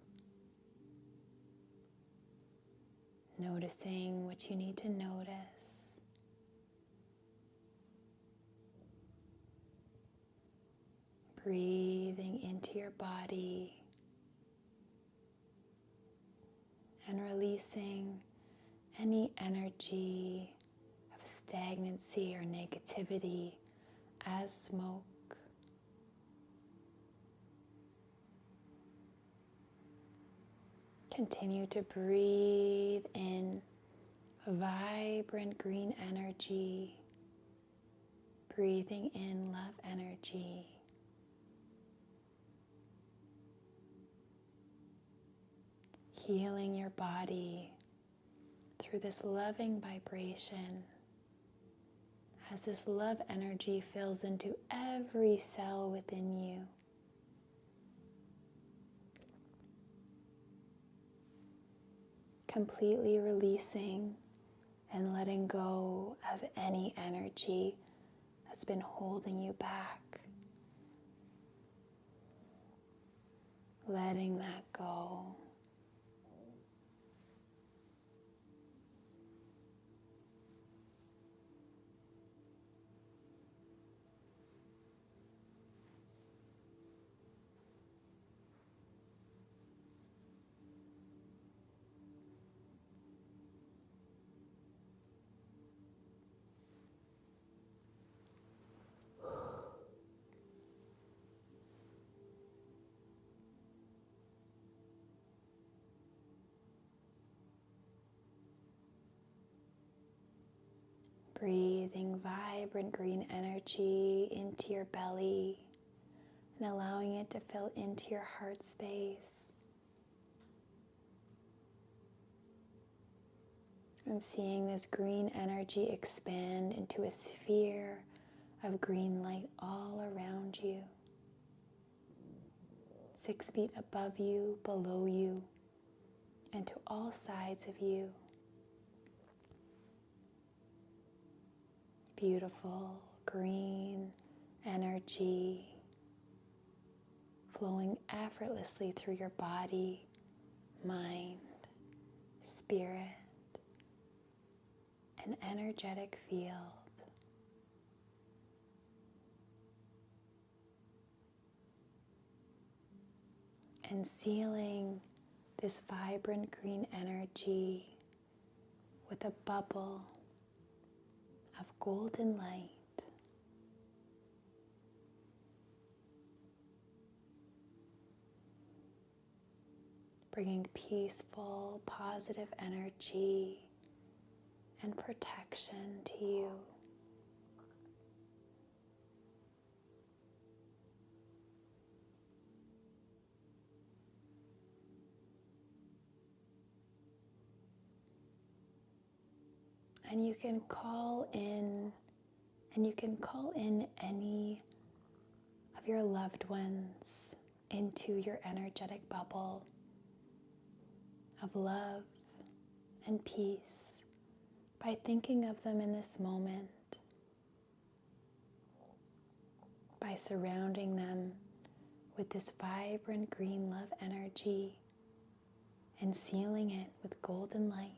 Speaker 1: Noticing what you need to notice. Breathing into your body and releasing any energy of stagnancy or negativity as smoke. Continue to breathe in vibrant green energy Breathing in love energy. Healing your body through this loving vibration as this love energy fills into every cell within you. Completely releasing and letting go of any energy that's been holding you back. Letting that go. Breathing vibrant green energy into your belly and allowing it to fill into your heart space. And seeing this green energy expand into a sphere of green light all around you. 6 feet above you, below you, and to all sides of you. Beautiful green energy flowing effortlessly through your body, mind, spirit, and energetic field. And sealing this vibrant green energy with a bubble of golden light. Bringing peaceful, positive energy and protection to you. And you can call in any of your loved ones into your energetic bubble of love and peace by thinking of them in this moment, by surrounding them with this vibrant green love energy and sealing it with golden light.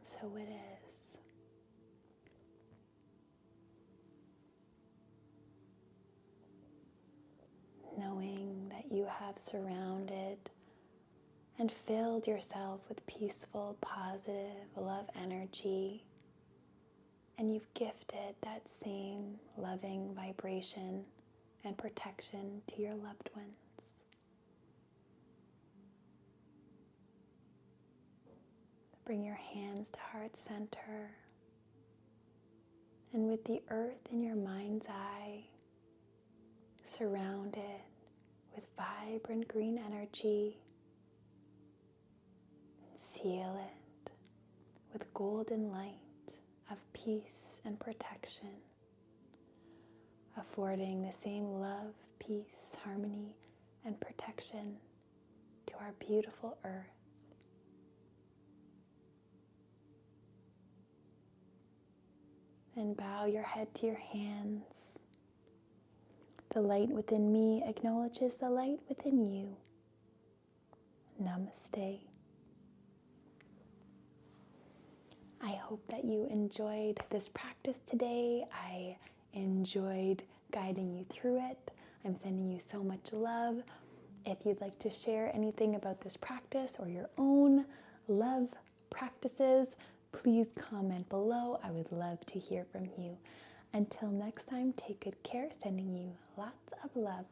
Speaker 1: So it is. Knowing that you have surrounded and filled yourself with peaceful, positive love energy, and you've gifted that same loving vibration and protection to your loved ones. Bring your hands to heart center, and with the earth in your mind's eye, surround it with vibrant green energy, and seal it with golden light. peace and protection, affording the same love, peace, harmony, and protection to our beautiful earth. And bow your head to your hands. The light within me acknowledges the light within you. Namaste. I hope that you enjoyed this practice today. I enjoyed guiding you through it. I'm sending you so much love. If you'd like to share anything about this practice or your own love practices, please comment below. I would love to hear from you. Until next time, take good care. Sending you lots of love.